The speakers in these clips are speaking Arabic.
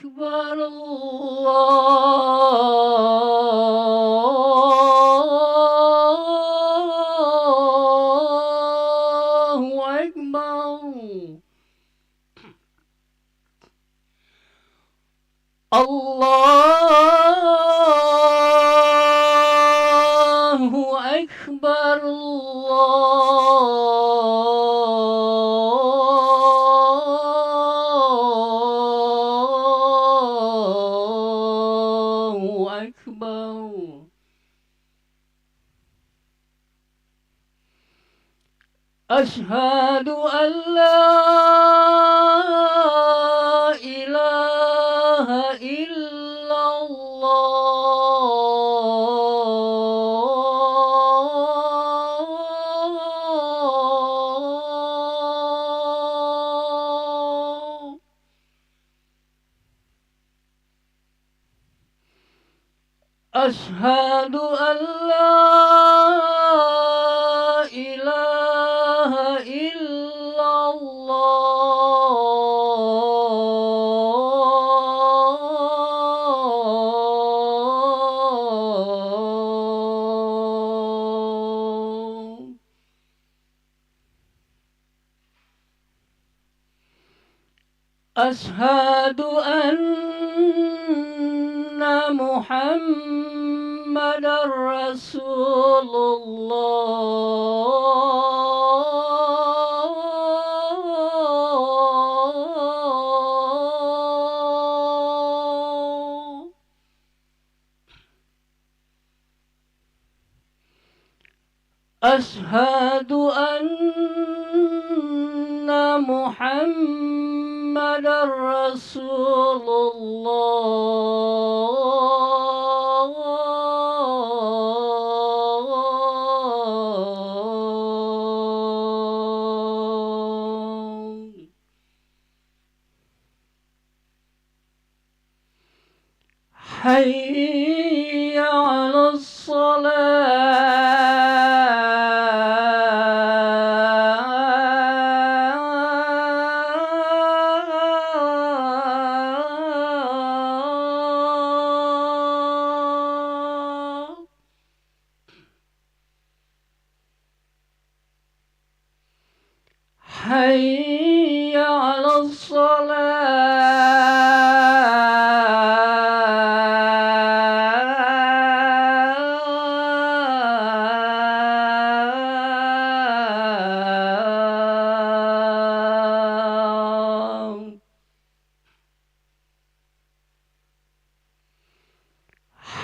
أكبر الله أكبر الله أكبر الله أكبر أشهد أن لا إله إلا الله أشهد أن لا إله إلا الله أشهد أن محمد رسول الله أشهد أن محمد رسول الله حي على الصلاة حي على الصلاة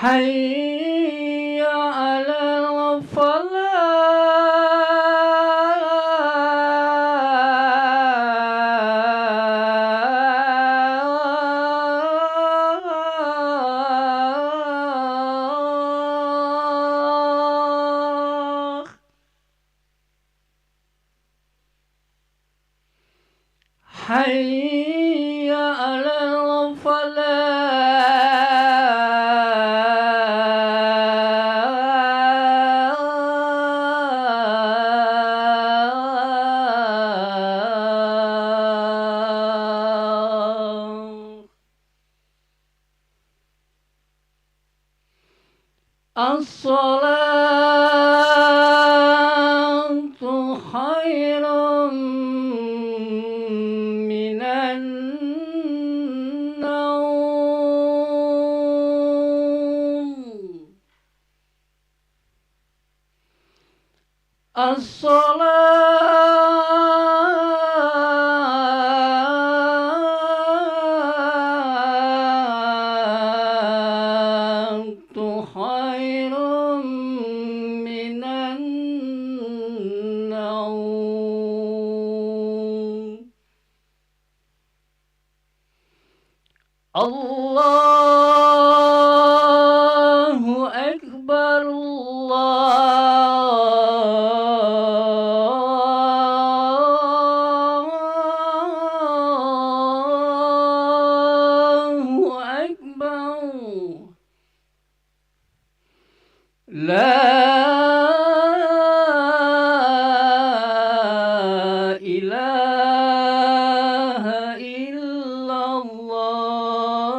حي على الفلاح حي على الفلاح الصلاة خير من النوم الصلاة خير من النوم الله أكبر الله أكبر لا إله إلا الله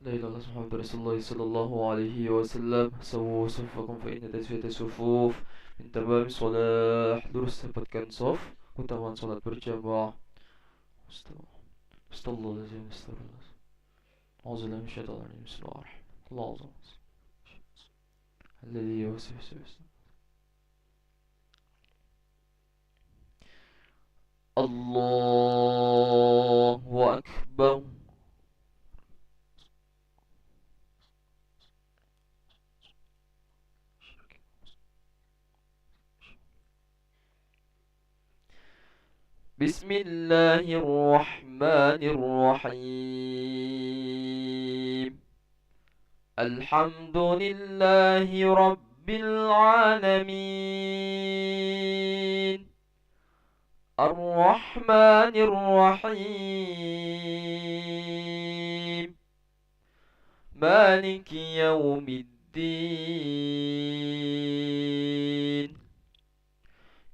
لا إله إلا الله محمد رسول الله صلى الله عليه وسلم. سووا صفكم فإن تسوية الصفوف من تمام الصلاح. Lurus dapatkan sof, keutamaan salat berjamaah. Astagfirullahaladzim, astagfirullah. A'udzubillahi minasyaitonir rajim. Bismillahirrahmanirrahim. Allahu Akbar. Alladzi yuwaswisu fi sudur. Allahu Akbar. بسم الله الرحمن الرحيم. الحمد لله رب العالمين. الرحمن الرحيم. مالك يوم الدين.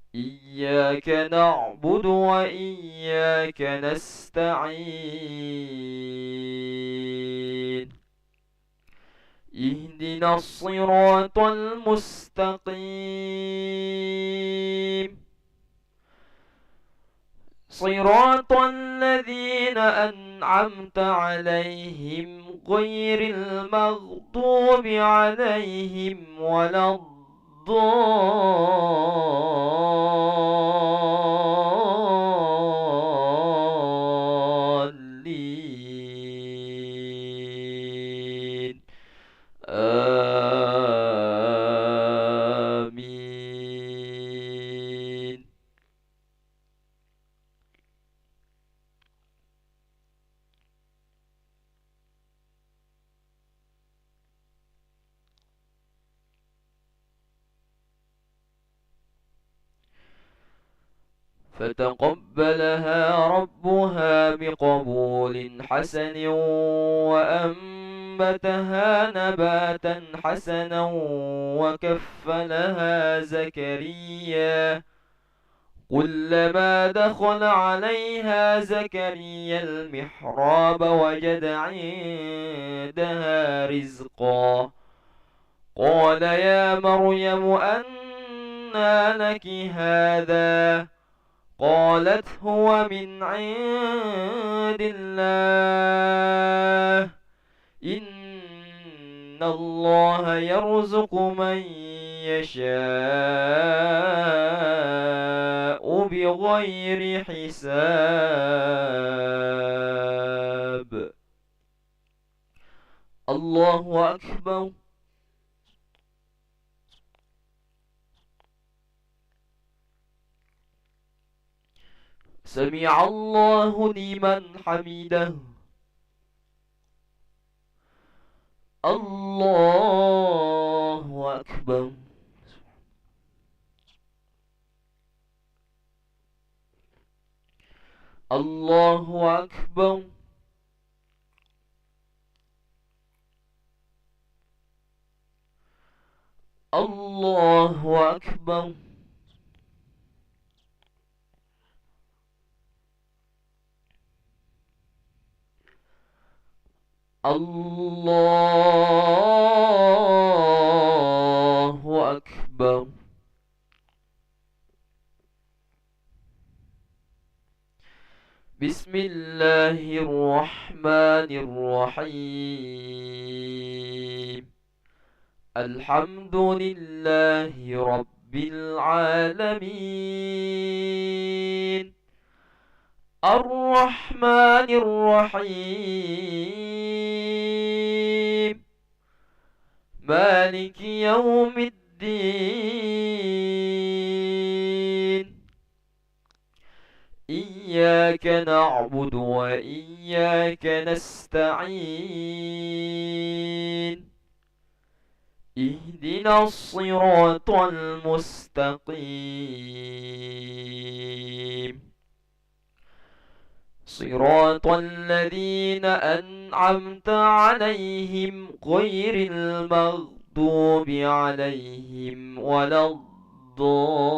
إياك نعبد وإياك نستعين. اهدنا الصراط المستقيم. صراط الذين أنعمت عليهم غير المغضوب عليهم ولا الضالين. آمين. فتقبلها ربها بقبول حسن وأنبتها نباتا حسنا وكفلها زكريا. كلما دخل عليها زكريا المحراب وجد عندها رزقا. قال يا مريم أنى لك هذا؟ قالت هو من عند الله. إن الله يرزق من يشاء بغير حساب. الله أكبر. سمع الله لمن حمده. الله أكبر. الله أكبر. الله أكبر. الله أكبر. بسم الله الرحمن الرحيم. الحمد لله رب العالمين. الرحمن الرحيم. مالك يوم الدين. إياك نعبد وإياك نستعين. اهدنا الصراط المستقيم. صراط الذين أنعمت عليهم غير المغضوب عليهم ولا الضالين.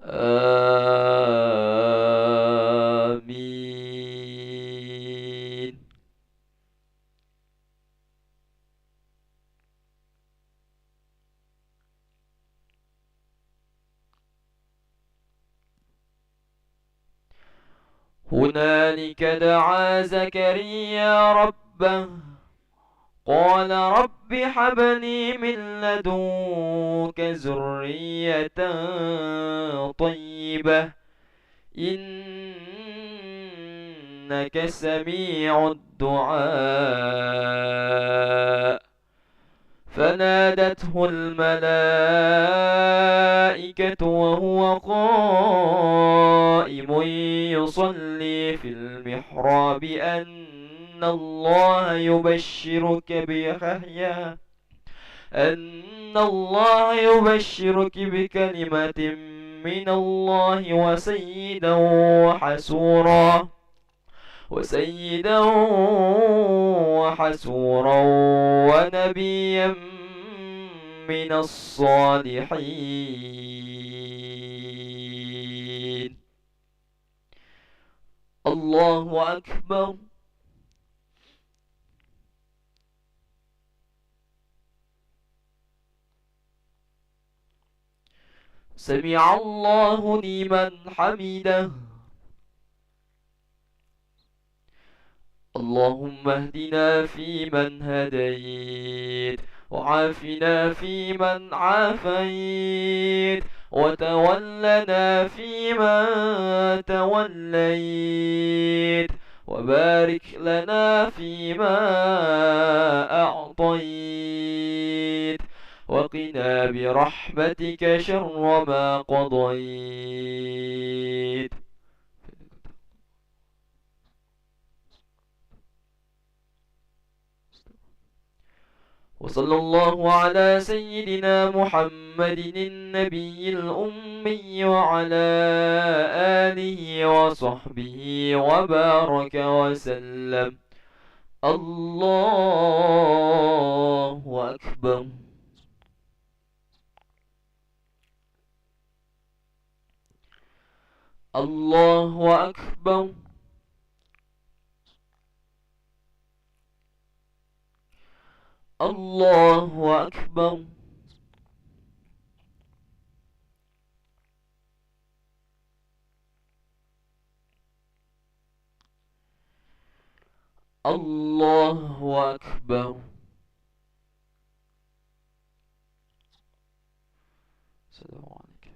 آمين. هنالك دعا زكريا ربه قال رب هب لي من لدنك ذرية طيبة إنك سميع الدعاء. فنادته الملائكة وهو قائم يصلي في المحراب أن الله يبشرك بكلمة من الله وسيدا وحسورا ونبيا من الصالحين. الله أكبر. سمع الله لمن حمده. اللهم اهدنا فيمن هديت وعافنا فيمن عافيت وتولنا فيمن توليت وبارك لنا فيما أعطيت وقنا برحمتك شر ما قضيت. وصلى الله على سيدنا محمد النبي الأمي وعلى آله وصحبه وبارك وسلم. الله أكبر. الله أكبر. الله أكبر. الله أكبر. السلام عليكم.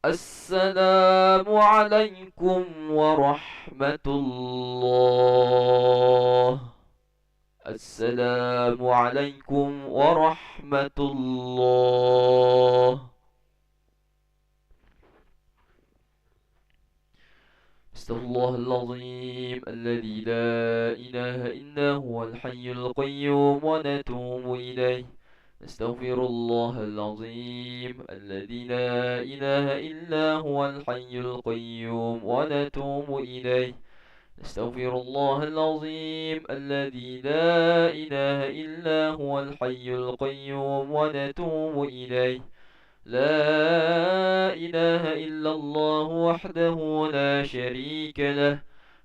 السلام عليكم ورحمة الله. السلام عليكم ورحمة الله. استغفر الله العظيم الذي لا إله إلا هو الحي القيوم ونتوب إليه. نستغفر الله العظيم الذي لا إله إلا هو الحي القيوم ونتوب إليه. نستغفر الله العظيم الذي لا إله إلا هو الحي القيوم ونتوب إليه. لا إله إلا الله وحده لا شريك له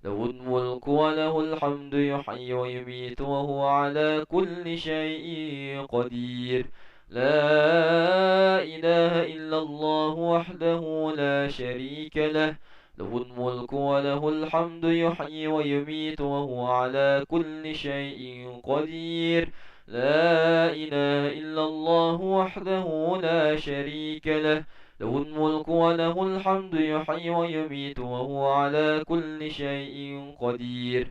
له الملك وله الحمد يحيي ويميت وهو على كل شيء قدير. لا إله إلا الله وحده لا شريك له له الملك وله الحمد يحيي ويميت وهو على كل شيء قدير. لا إله إلا الله وحده لا شريك له له الملك وله الحمد يحيي ويميت وهو على كل شيء قدير.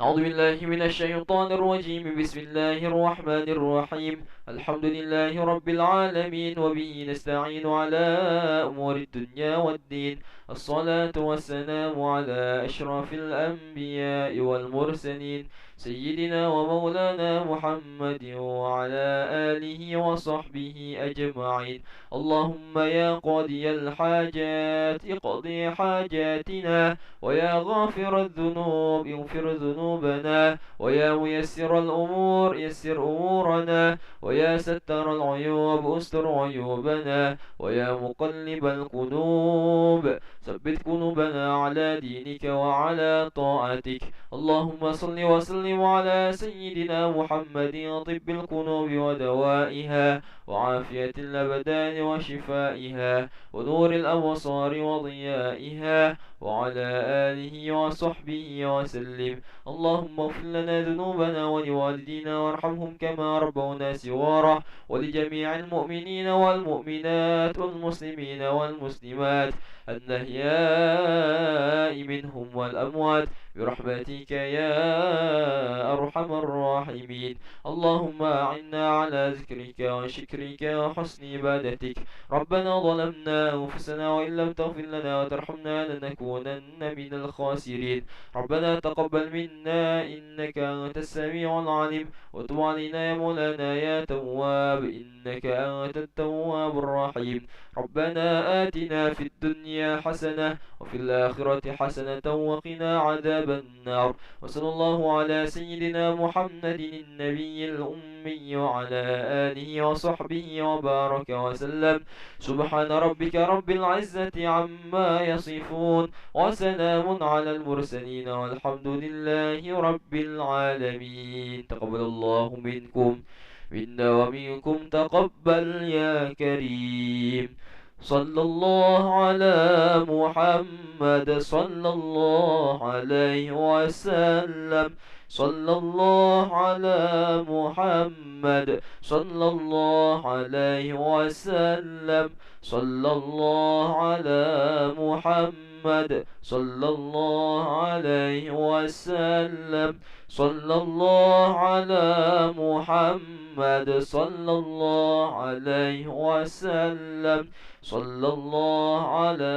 أعوذ بالله من الشيطان الرجيم. بسم الله الرحمن الرحيم. الحمد لله رب العالمين، وبه نستعين على أمور الدنيا والدين. الصلاة والسلام على أشرف الأنبياء والمرسلين، سيدنا ومولانا محمد وعلى آله وصحبه أجمعين. اللهم يا قاضي الحاجات اقضي حاجاتنا، ويا غافر الذنوب اغفر ذنوبنا، ويا ميسر الأمور يسر أمورنا، ويا ستر العيوب استر عيوبنا، ويا مقلب القلوب ثبت قلوبنا على دينك وعلى طاعتك. اللهم صل وسلم على سيدنا محمد، طب القلوب ودوائها، وعافية الأبدان وشفائها، ونور الأبصار وضيائها، وعلى آله وصحبه وسلم. اللهم اغفر لنا ذنوبنا ولوالدينا وارحمهم كما ربونا صغارا، ولجميع المؤمنين والمؤمنات والمسلمين والمسلمات الأحياء منهم والأموات برحمتك يا أرحم الراحمين. اللهم أعنا على ذكرك وشكرك وحسن عبادتك. ربنا ظلمنا أنفسنا، وإن لم تغفر لنا وترحمنا لنكونن من الخاسرين. ربنا تقبل منا إنك أنت السميع العليم، وتب علينا يا مولانا يا تواب إنك أنت التواب الرحيم. ربنا آتنا في الدنيا حسنة وفي الآخرة حسنة وقنا عذاب النار. وصلى الله على سيدنا محمد النبي الأمي وعلى آله وصحبه وبارك وسلم. سبحان ربك رب العزة عما يصفون، وسلام على المرسلين، والحمد لله رب العالمين. تقبل الله منكم منا ومنكم تقبل يا كريم. صلى الله على محمد، صلى الله عليه وسلم. صلى الله على محمد، صلى الله عليه وسلم. صلى الله على محمد، صلى الله عليه وسلم. صلى الله على محمد، صلى الله عليه وسلم. صلى الله على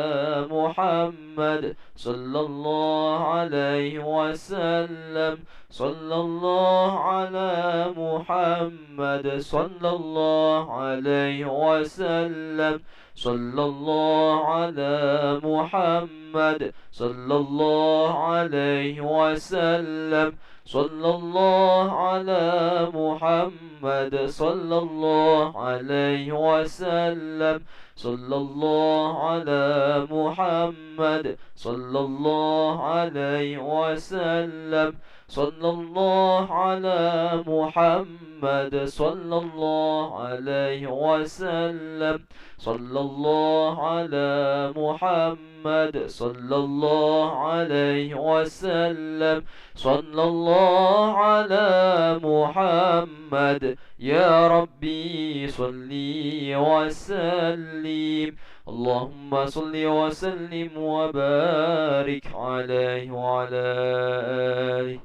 محمد، صلى الله عليه وسلم. صلى الله على محمد، صلى الله عليه وسلم. صلى الله على محمد، صلى الله عليه وسلم. صلى الله على محمد، صلى الله عليه وسلم. صلى الله على محمد، صلى الله عليه وسلم. صلى الله على محمد، صلى الله عليه وسلم. صلى الله على محمد، صلى الله عليه وسلم. صلى الله على محمد. يا ربي صلي وسلم. اللهم صل وسلم وبارك عليه وعلى آله